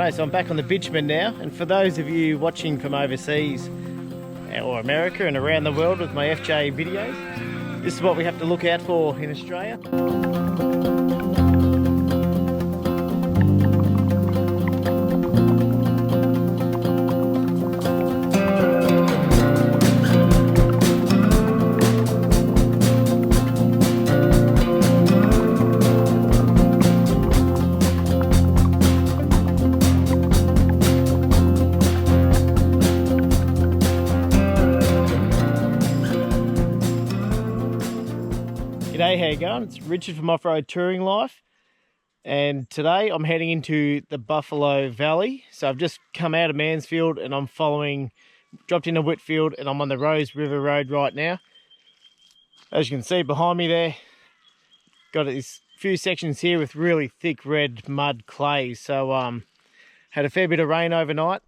Righto, so I'm back on the bitumen now, and for those of you watching from overseas or America and around the world with my FJ videos, this is what we have to look out for in Australia. G'day, how you going? It's Richard from Offroad Touring Life, and today I'm heading into the Buffalo Valley. So I've just come out of Mansfield and I'm dropped into Whitfield, and I'm on the Rose River Road right now. As you can see behind me there, got these few sections here with really thick red mud clay. So had a fair bit of rain overnight.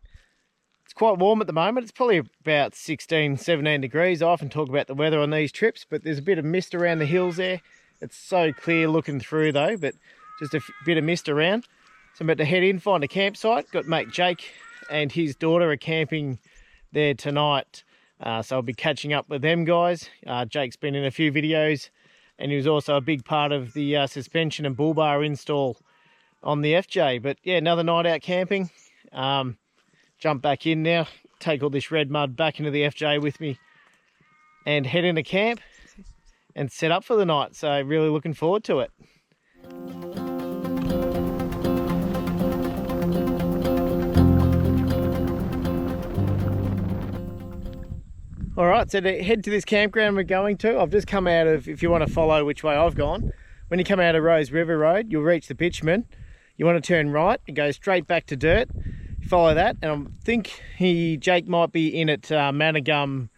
It's quite warm at the moment. It's probably about 16, 17 degrees. I often talk about the weather on these trips, but there's a bit of mist around the hills there. It's so clear looking through though, but just a bit of mist around. So I'm about to head in, find a campsite. Got mate Jake and his daughter are camping there tonight. So I'll be catching up with them guys. Jake's been in a few videos, and he was also a big part of the suspension and bull bar install on the FJ. But yeah, another night out camping. Jump back in now, take all this red mud back into the FJ with me, and head into camp and set up for the night. So really looking forward to it. All right, so to head to this campground we're going to, I've just come out of, if you want to follow which way I've gone, when you come out of Rose River Road, you'll reach the bitumen. You want to turn right, it goes straight back to dirt. Follow that, and I think Jake might be in at Managum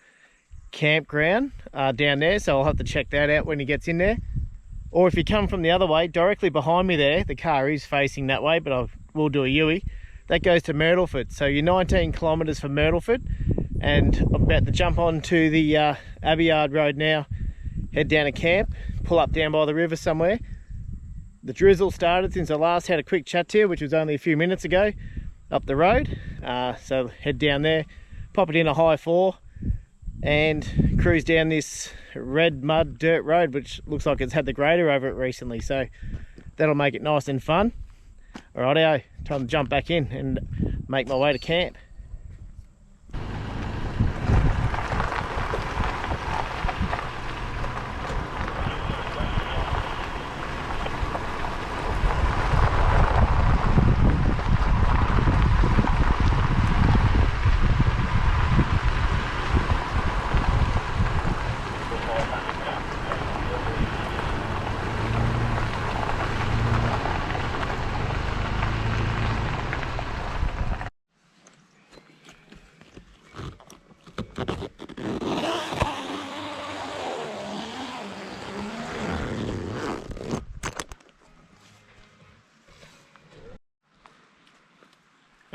campground down there, so I'll have to check that out when he gets in there. Or if you come from the other way, directly behind me there, the car is facing that way, but I will do a U-ey. That goes to Myrtleford, so you're 19 kilometres from Myrtleford, and I'm about to jump onto the Abbeyard Road now, head down to camp, pull up down by the river somewhere. The drizzle started since I last had a quick chat to you, which was only a few minutes ago, up the road. So head down there, pop it in a high 4 and cruise down this red mud dirt road, which looks like it's had the grader over it recently, so that'll make it nice and fun. Alrighty, time to jump back in and make my way to camp.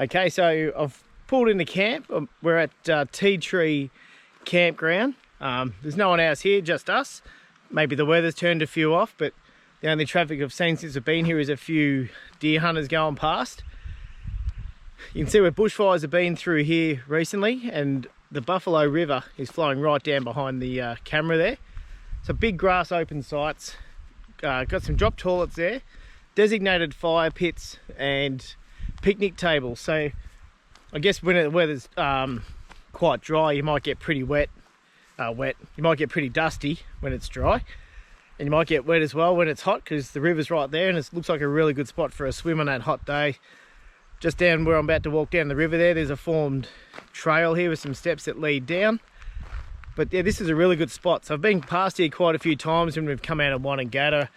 Okay, so I've pulled into camp. We're at Tea Tree Campground. There's no one else here, just us. Maybe the weather's turned a few off, but the only traffic I've seen since I've been here is a few deer hunters going past. You can see where bushfires have been through here recently, and the Buffalo River is flowing right down behind the camera there. So big grass open sites, got some drop toilets there, designated fire pits and picnic tables. So I guess when the weather's quite dry, you might get pretty wet. You might get pretty dusty when it's dry, and you might get wet as well when it's hot, because the river's right there and it looks like a really good spot for a swim on that hot day. Just down where I'm about to walk down the river there's a formed trail here with some steps that lead down. But yeah, this is a really good spot. So I've been past here quite a few times when we've come out of Wanangata,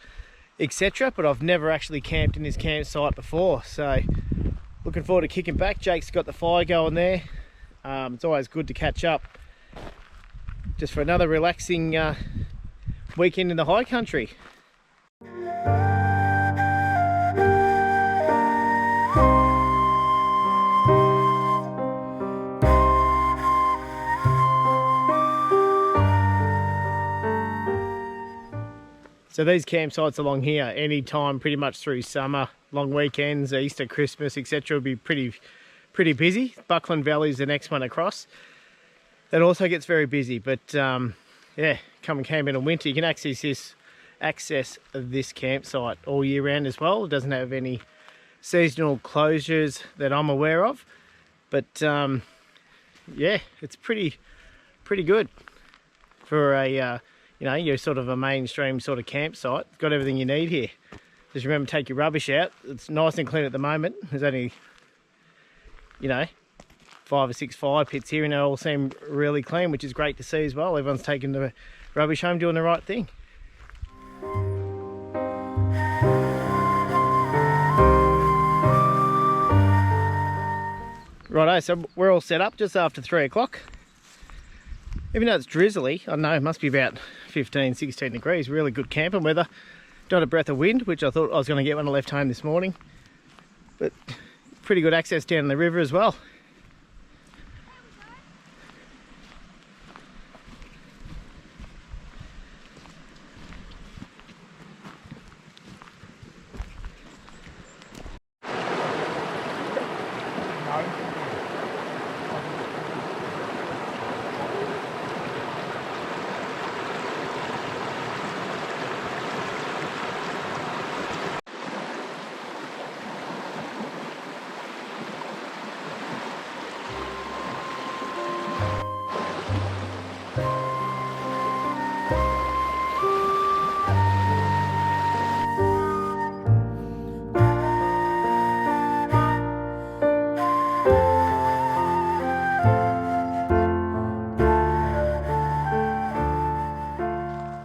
etc., but I've never actually camped in this campsite before. So looking forward to kicking back. Jake's got the fire going there. It's always good to catch up just for another relaxing weekend in the high country. So these campsites along here, any time pretty much through summer, long weekends, Easter, Christmas, etc. will be pretty busy. Buckland Valley is the next one across. That also gets very busy, but yeah, come and camp in the winter. You can access this campsite all year round as well. It doesn't have any seasonal closures that I'm aware of, but yeah, it's pretty good for a you know, you're sort of a mainstream sort of campsite. It's got everything you need here. Just remember, take your rubbish out. It's nice and clean at the moment. There's only, you know, 5 or 6 fire pits here, and they all seem really clean, which is great to see as well. Everyone's taking the rubbish home, doing the right thing. Righto, so we're all set up just after 3 o'clock. Even though it's drizzly, I know it must be about 15, 16 degrees, really good camping weather. Not a breath of wind, which I thought I was going to get when I left home this morning. But pretty good access down the river as well.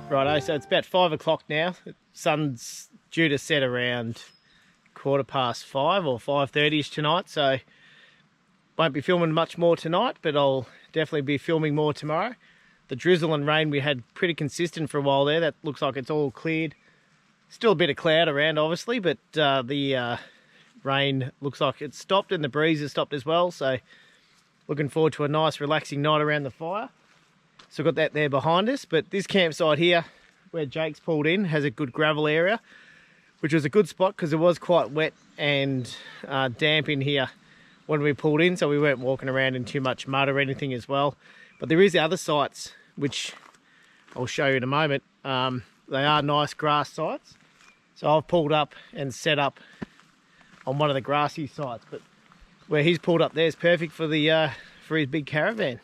Righto, so it's about 5 o'clock now. The sun's due to set around 5:15 or 5:30ish tonight, so won't be filming much more tonight, but I'll definitely be filming more tomorrow. The drizzle and rain we had pretty consistent for a while there. That looks like it's all cleared. Still a bit of cloud around, obviously, but the rain looks like it's stopped, and the breeze has stopped as well, so looking forward to a nice relaxing night around the fire. So we've got that there behind us, but this campsite here, where Jake's pulled in, has a good gravel area, which was a good spot because it was quite wet and damp in here when we pulled in, so we weren't walking around in too much mud or anything as well. But there is other sites, which I'll show you in a moment. They are nice grass sites. So I've pulled up and set up on one of the grassy sites, but where he's pulled up there is perfect for the for his big caravan.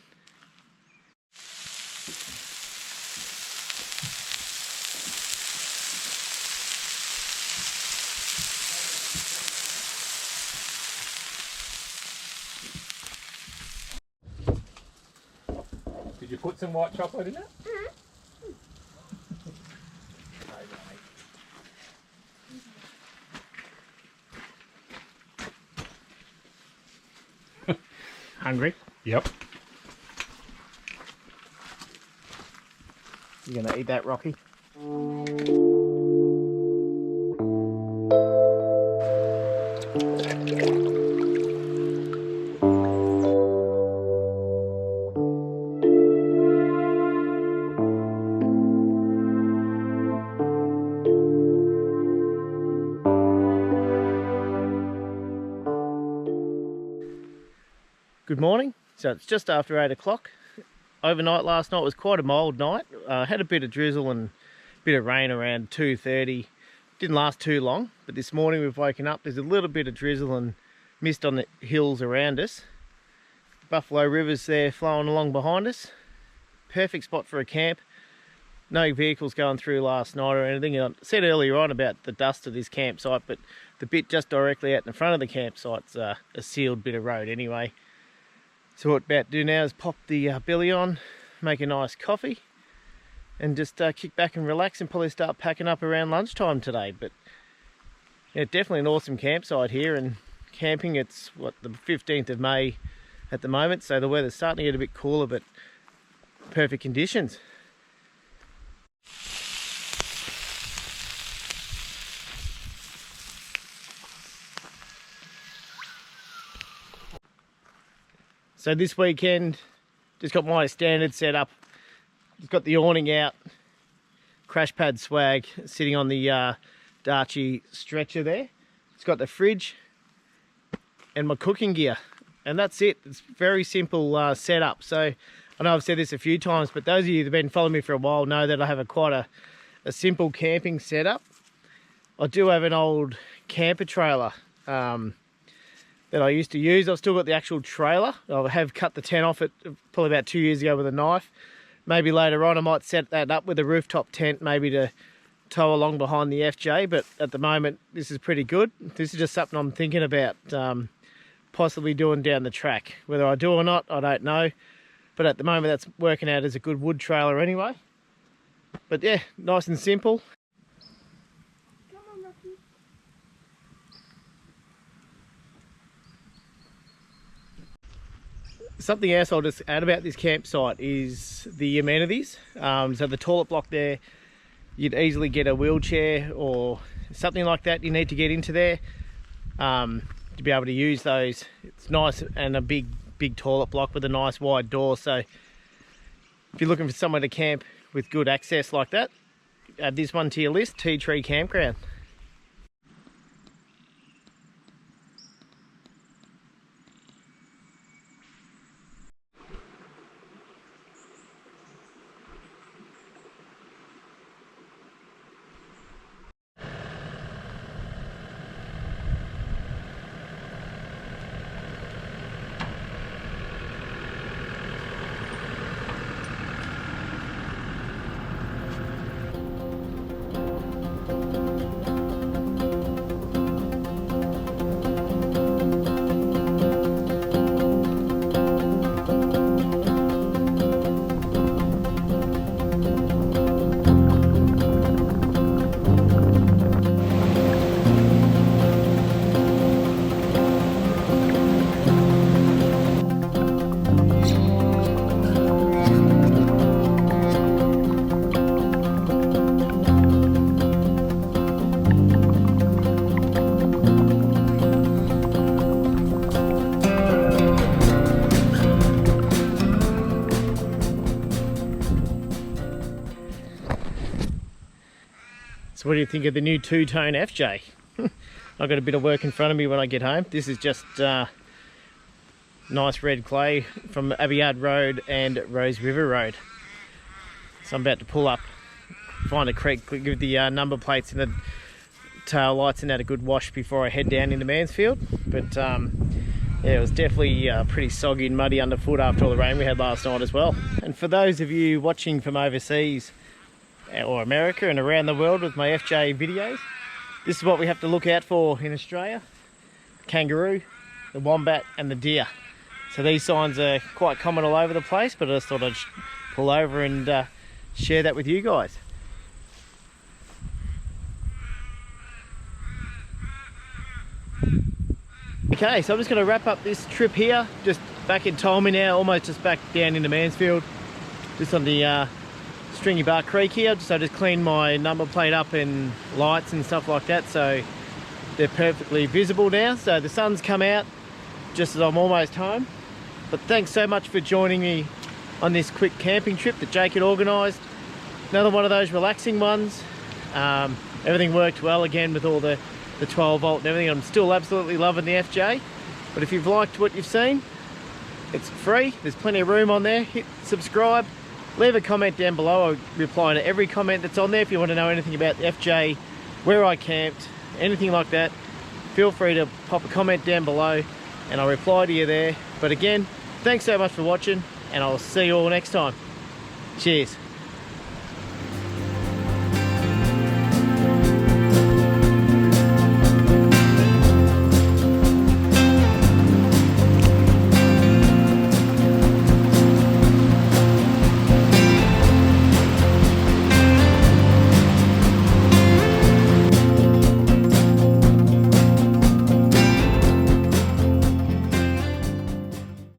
Did you put some white chocolate in it? Hungry? Yep. You gonna eat that, Rocky? Good morning. So it's just after 8 o'clock. Overnight last night was quite a mild night. Had a bit of drizzle and a bit of rain around 2:30. Didn't last too long, but this morning we've woken up. There's a little bit of drizzle and mist on the hills around us. Buffalo River's there flowing along behind us. Perfect spot for a camp. No vehicles going through last night or anything. I said earlier on about the dust of this campsite, but the bit just directly out in the front of the campsite's a sealed bit of road anyway. So what we're about to do now is pop the billy on, make a nice coffee, and just kick back and relax and probably start packing up around lunchtime today. But yeah, definitely an awesome campsite here, and camping, it's what, the 15th of May at the moment, so the weather's starting to get a bit cooler, but perfect conditions. So this weekend, just got my standard setup. Just got the awning out, crash pad swag sitting on the Darchie stretcher there. It's got the fridge and my cooking gear, and that's it. It's very simple setup. So I know I've said this a few times, but those of you that have been following me for a while know that I have quite a simple camping setup. I do have an old camper trailer that I used to use. I've still got the actual trailer. I have cut the tent off it probably about 2 years ago with a knife. Maybe later on I might set that up with a rooftop tent, maybe to tow along behind the FJ, but at the moment this is pretty good. This is just something I'm thinking about possibly doing down the track. Whether I do or not, I don't know. But at the moment that's working out as a good wood trailer anyway. But yeah, nice and simple. Something else I'll just add about this campsite is the amenities. So the toilet block there, you'd easily get a wheelchair or something like that you need to get into there to be able to use those. It's nice, and a big toilet block with a nice wide door. So if you're looking for somewhere to camp with good access like that, add this one to your list, Tea Tree Campground. So what do you think of the new two-tone FJ? I've got a bit of work in front of me when I get home. This is just nice red clay from Abiard Road and Rose River Road. So I'm about to pull up, find a creek, give the number plates and the tail lights and that a good wash before I head down into Mansfield. But yeah, it was definitely pretty soggy and muddy underfoot after all the rain we had last night as well. And for those of you watching from overseas or America and around the world with my FJ videos, this is what we have to look out for in Australia: the kangaroo, the wombat and the deer. So these signs are quite common all over the place, but I just thought I'd pull over and share that with you guys. Okay, so I'm just going to wrap up this trip here, just back in Ptolemy now, almost just back down into Mansfield, just on the Stringy Bark Creek here. So I just cleaned my number plate up and lights and stuff like that, so they're perfectly visible now. So the sun's come out just as I'm almost home. But thanks so much for joining me on this quick camping trip that Jake had organised. Another one of those relaxing ones. Everything worked well again with all the 12 volt and everything. I'm still absolutely loving the FJ. But if you've liked what you've seen, it's free. There's plenty of room on there. Hit subscribe. Leave a comment down below. I'll reply to every comment that's on there. If you want to know anything about the FJ, where I camped, anything like that, feel free to pop a comment down below and I'll reply to you there. But again, thanks so much for watching, and I'll see you all next time. Cheers.